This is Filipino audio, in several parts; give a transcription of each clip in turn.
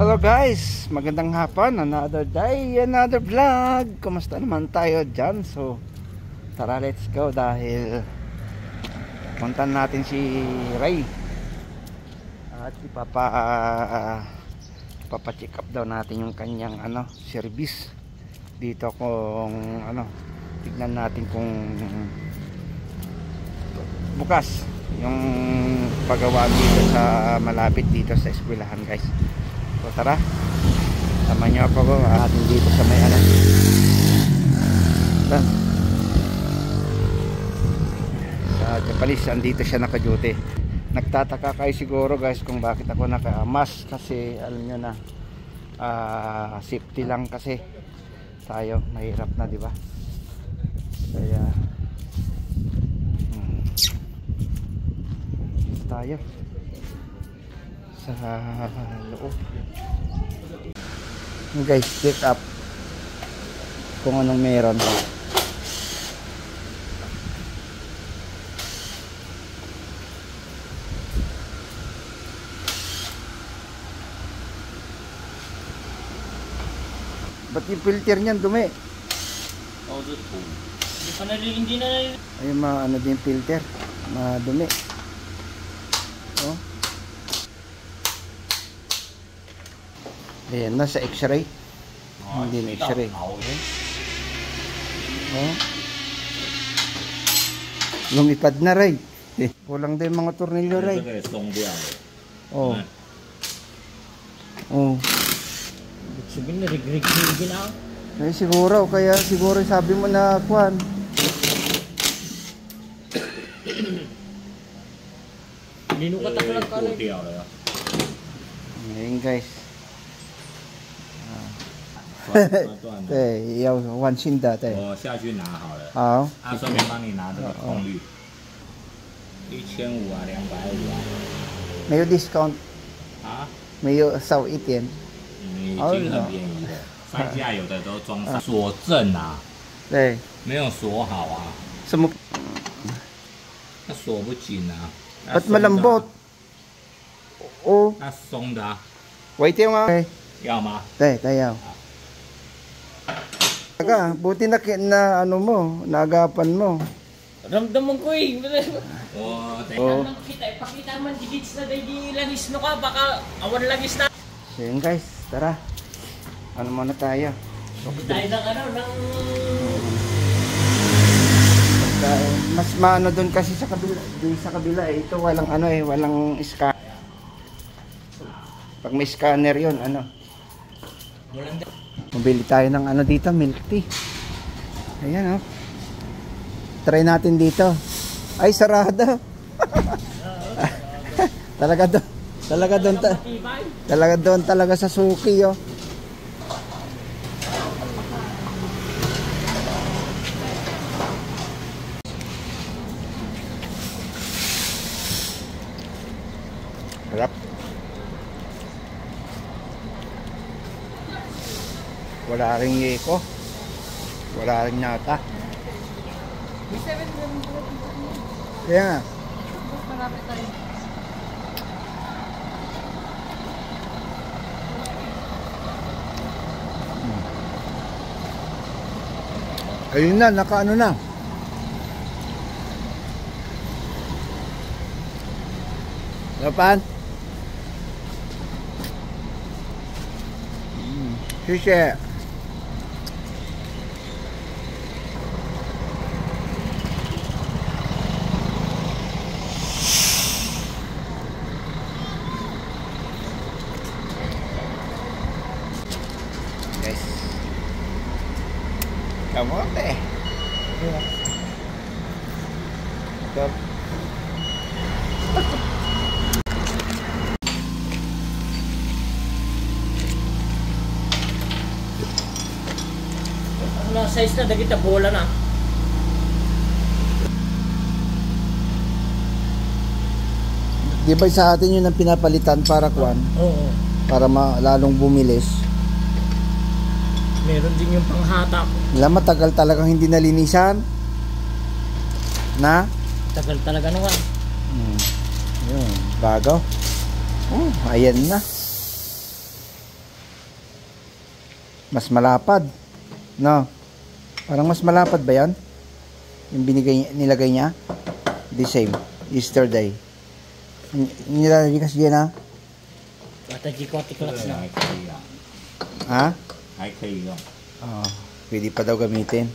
Hello guys, magandang hapon, another day, another vlog. Kumusta naman tayo dyan? So tara, let's go dahil puntan natin si Ray at check up daw natin yung kanyang service dito, kung tignan natin kung bukas yung paggawa dito sa malapit dito sa eskwelahan guys. So tara, sama nyo ako atin dito sa may sa Japalis. Andito siya naka-duty. Nagtataka kayo siguro guys kung bakit ako naka-mask, kasi alam nyo na safety lang kasi tayo, mahirap na, di ba? Kaya tayo sa loob guys, check up kung anong meron. Ba't yung filter niyan dumi? Hindi pa nalilindi na. Ayun, din filter, madumi. Oh. Ayan na sa x-ray. Hindi na x-ray. Oh. Lumipad na Ray. Kulang din mga tornilyo Ray. Oh. Oh. Sabihin na rig na. Eh siguro, kaya siguro sabi mo na kuan. Ninukat ako lang pala. Ngayon guys. 对，要换新的，对。我下去拿好了。好。顺便帮你拿这个功率，1500啊，250啊。没有 discount 啊？没有少一点。已经很便宜了，商家有的都装上锁正啊。对。没有锁好啊。什么？它锁不紧啊。Ba't malambot? Oh. 它松的啊。Wait吗？要吗？对，要。Buti na mo, naagapan mo. Ramdaman ko eh. Oh. Pakita man digits na di langis no ka, baka awan langis na. So yun guys, tara. Muna tayo. Tayo ng mas maano doon kasi sa kabila eh. Ito walang walang scanner. Pag may scanner yun, mabili tayo ng dito, milk tea. Ayan try natin dito. Ay, sarado. Talaga doon talaga sa suki Harap. Wala ring yeko. Wala ring nata. Kaya nga. Marami tayo. Ayun na, nakaano na. Lapan. Shishe. Kamote. Stop. Ang size na dagita bola na. Di ba sa atin yun ang pinapalitan para kuan? Oo. Para lalong bumilis. Meron din yung panghatak. Matagal talagang hindi nalinisan. Na? Tagal talaga naman. Yun, bago. Oh, ayan na. Mas malapad. No? Parang mas malapad ba yan? Yung nilagay niya? The same. Yesterday. Nilagay kasi dyan ha? Bata G-Cotic Lux na. 还可以啊， Ha? 还可以用。 Oo. Pwede pa daw gamitin.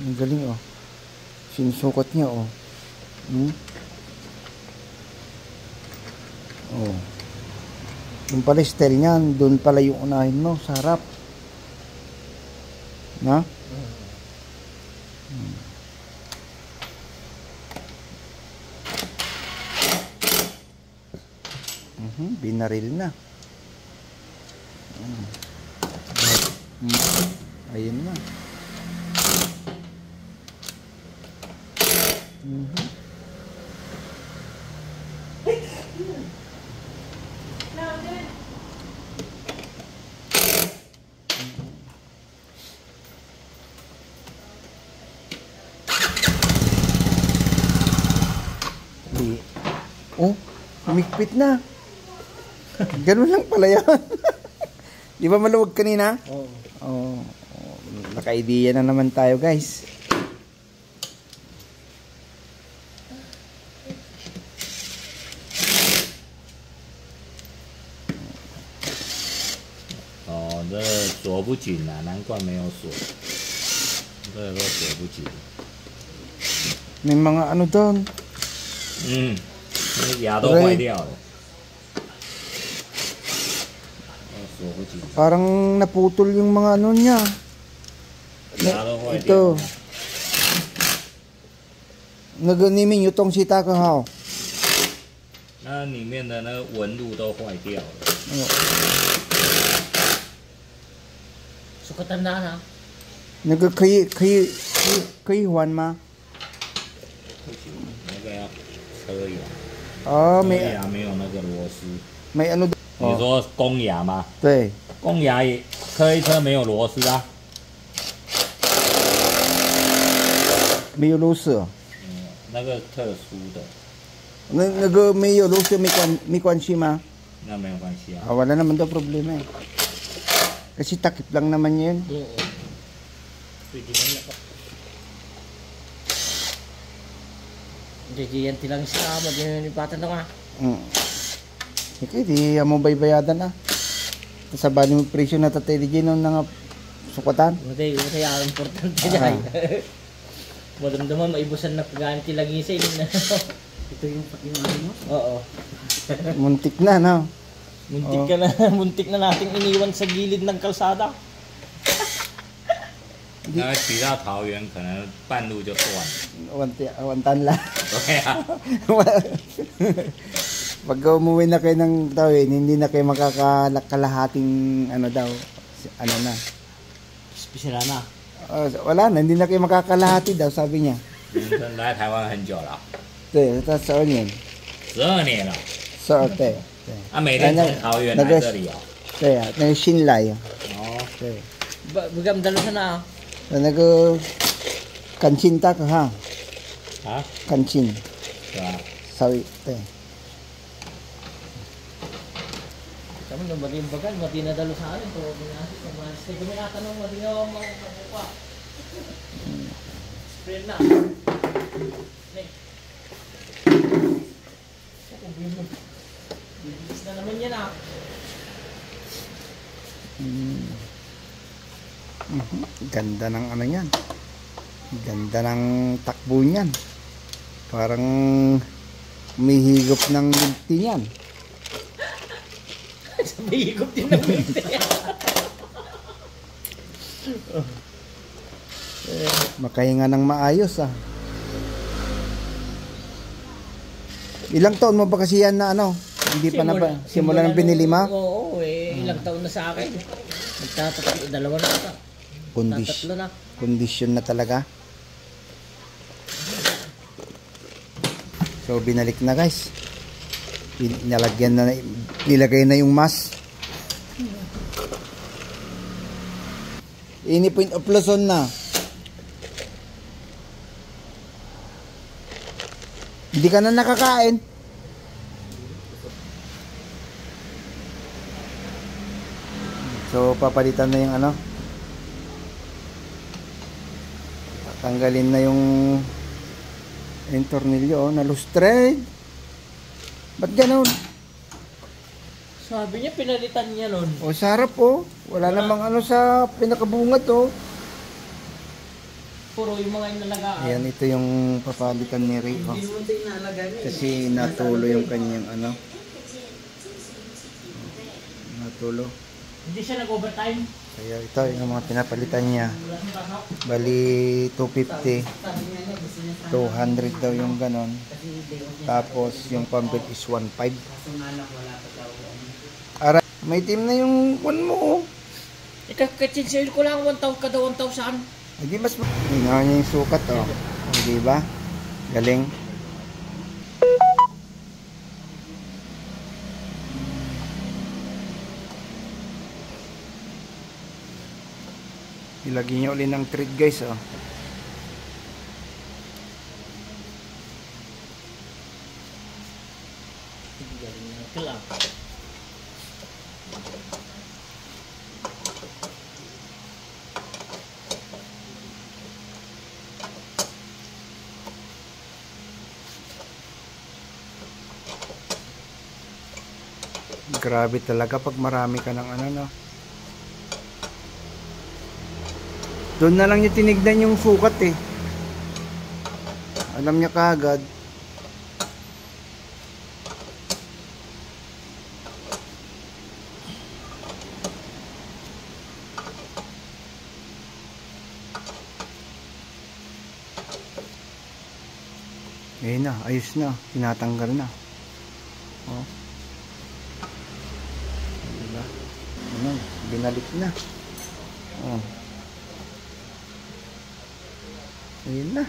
Ang galing oh. Sinusukat niya oh. Oh. Doon pala style niyan. Doon pala yung unahin mo. Sa harap. Na? Binaril na. Ayun na. Oh, umikpit na. Ganun lang pala yan. Di ba maluwag kanina? Oo. Oh, naka-idea na naman tayo guys.哦，这锁不紧啊，难怪没有锁。这个都锁不紧。 May mga ano doon. 嗯，那牙都坏掉了。锁不紧， Parang naputol yung mga ano niya. 牙都坏掉 Ito. 了。 Naganimin yung tong sita ka ha. 那里面的那个纹路都坏掉了。 Sukatan na ha. Huwan ma. 不行，那个要车牙， Oh, 车 may 牙没有那个螺丝。 may ano doon. 你说公牙吗？ Ito 公牙也车一车没有螺丝啊。 may ulos. 那个特殊的， May ulos may kwansi ma. 那没有关系啊。 Wala naman daw problema eh. Kasi takip lang naman yun. Oo. Pwede lang na. Hindi yan tilang sa ama. Hindi yan ipatan na ka. Okay, di mo baybayadan na. Sabali mo presyo na tatay di nun nga sukatan. Matay ang importante niya. Madamdaman maibusan na pagkaan tilagisay. Ito yung pakinari mo? Oo. Muntik na, no? Muntik na nating iniwan sa gilid ng kalsada. 那骑到桃园可能半路就断了。 Wantan lang. 对啊， Pag umuwi na kayo ng tawin, hindi na kayo makakalahating ano daw. Ano na. Spisira na. Wala na, hindi na kayo makakalahati daw, sabi niya. 来台湾很久了， Ito, ito sa onion. 12年了。 So, ito. 啊，每天从桃园来这里哦。 Ito, nag-shinlay. 哦， Ito. Bagam dalo sa na. Nag-kansinta ka ha. 啊， Kansin. 是吧？ Sabi, ito. Kamu nung mati yung bagal, mati na dalo sa akin. Kung stay kami natanong, mati nga ako makakupa. Spread na. Nek. Bibilis na naman yan ah. Ganda ng ano yan. Ganda ng takbo niyan. Parang umihigop ng linti niyan. Sabihigop din ng binti. Makahinga ng maayos ah. Ilang taon mo ba kasi yan na ano? Hindi pa na ba? Simula ng binili mo? Oo, ilang taon na sa akin. Nagtatatlo, dalawa na ata. Tatlo na. Kondisyon na talaga. So binalik na guys. Nilagay na yung mask. Ini point of Luzon na. Hindi ka na nakakain. So papalitan na yung ano. Tanggalin na yung tornilyo, na-lustrade. Ba't ganun? Sabi niya, pinalitan niya nun. O sarap oh. Wala namang ano sa pinakabungat oh. Puro yung mga inalagaan. Ayan, ito yung papalitan ni Ray oh. Hindi mo ito inalagaan eh. Kasi natulo yung kanyang ano. Natulo. Hindi siya nag-overtime. Kaya ito yung mga pinapalitan niya. Bali 250. 200 daw yung ganon. Tapos yung pambit is 1.5. Aray, may team na yung one mo oh. Ikakachinsil ko lang 1,000 kada 1,000. Hindi mas hinawa niya yung sukat oh. O, diba? Galing. Ilagay niya ulit ng thread guys oh. Kailang. Grabe talaga pag marami ka ng ano no. Doon na lang niya tinignan yung sukat eh. Alam niya kaagad. Ayun na, ayos na, tinatanggal na. Oh. Diba? Ano, binalik na. Oh. Ayun na.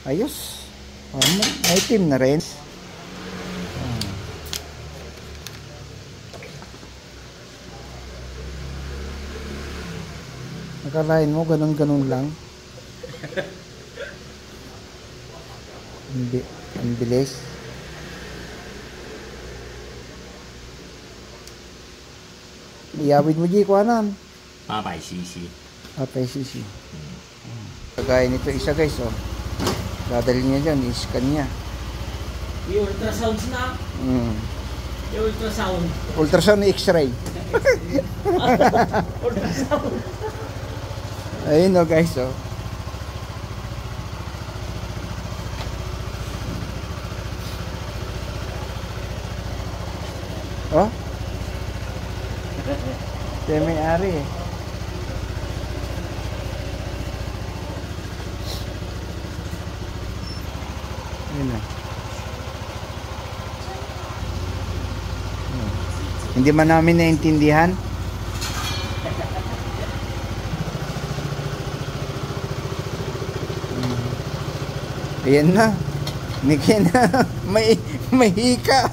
Ayos. Oh, may team na rin. Oh. Nakalain mo, ganun-ganun lang. Ang bilis. Iyawid mo di kuanan. 800cc. Apay sisi. Kagaya nito isa guys oh. Dadalhin niya dyan, i-scan niya. Yung ultrasounds na. Yung ultrasound. Ultrasound na x-ray. Ultrasound. Ayun oh guys oh. Oh? Siya may-ari eh. Yun na. Hindi man namin naintindihan. Ayan na. Nigyan na. May hika.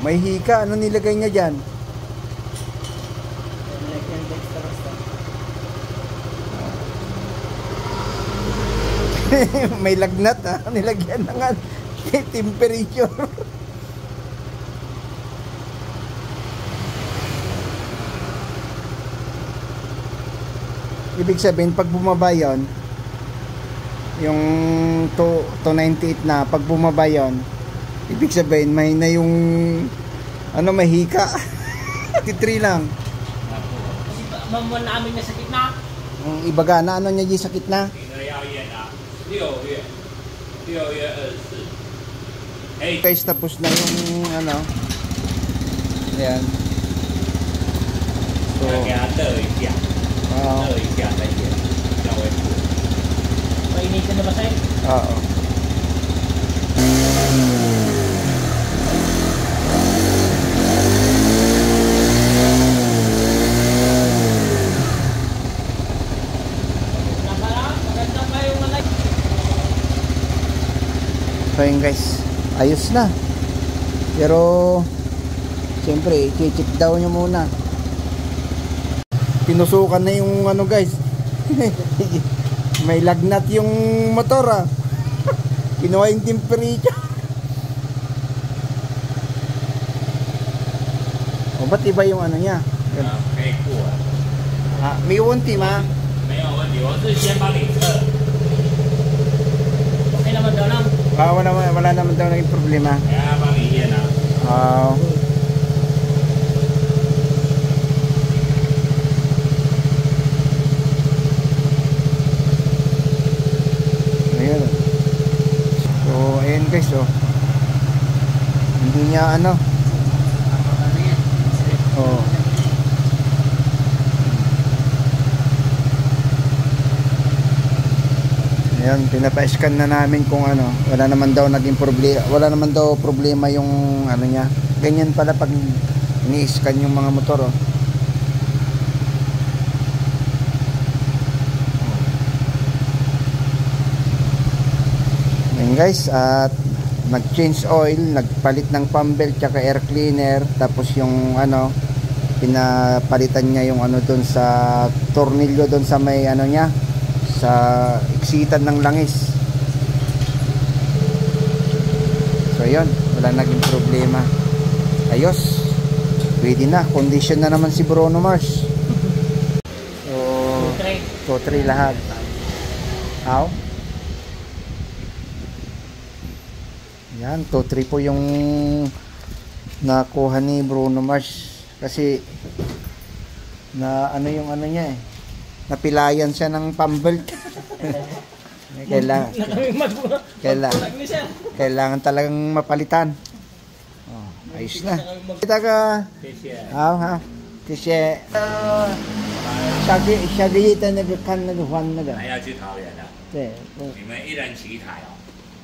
May hika, ano nilagay niya dyan? May lagnat ha, nilagyan na nga temperature. Ibig sabihin pag bumaba yon, yung 298 na, pag bumaba yon, ibig sabihin may na yung ano, may hika. 3 lang. Mamuan namin na sakit na. Ang ibaga na ano niya di sakit na. 6月24。Guys, tapos na yung ano. Ayan. So, 给它热一下，热一下再点，稍微。 Painitin na ba sa'yo? oo. Maganda pa yung malay. So yun guys, ayos na. Pero siyempre, i-check down nyo muna. Pinusukan na yung ano guys. May lagnat yung motor ah. Kinuha yung temperature. O ba't iba yung ano niya? 可以过啊。 Ah, may unti ma. 没有问题，我是先帮你测。 Okay naman daw lang. Wala naman daw naging problema. 等下帮你验啊。 Ayun. So, ayun guys, oh. Hindi niya ano. Oh. Ayan, pinapa-scan na namin kung ano, wala naman daw naging problema, wala naman daw problema yung ano niya. Ganyan pala pag ni-scan yung mga motor, oh. Ayan guys, at nag-change oil, nagpalit ng pump belt tsaka air cleaner, tapos yung ano, pinapalitan niya yung ano doon sa tornilyo doon sa may ano niya, sa iksitan ng langis. So yun, wala naging problema. Ayos, pwede na, condition na naman si Bruno Mars. So 2-3 lahat. How? Yan, 2-3 po yung nakuha ni Bruno Mars. Kasi na ano yung ano niya eh, napilayan siya ng pambelt. Kailangan talagang mapalitan. Oh, ayos na. Kita ka. Ha. Kasi shagita nagkan nagwan naga. 还要去桃园啊？ 你们一人骑一台哦。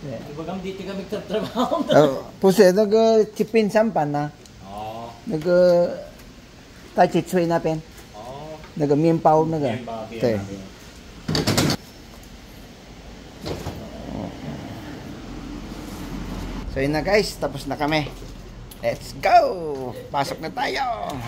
Ibagam dito kami trabaho. Puse nag-chipin sampan na. Oh. Nag-tachitsui na pen. Oh. Nag-mienpao na ga. 面包店 Okay. 那边。 So yun na guys, tapos na kami. Let's go! Pasok na tayo!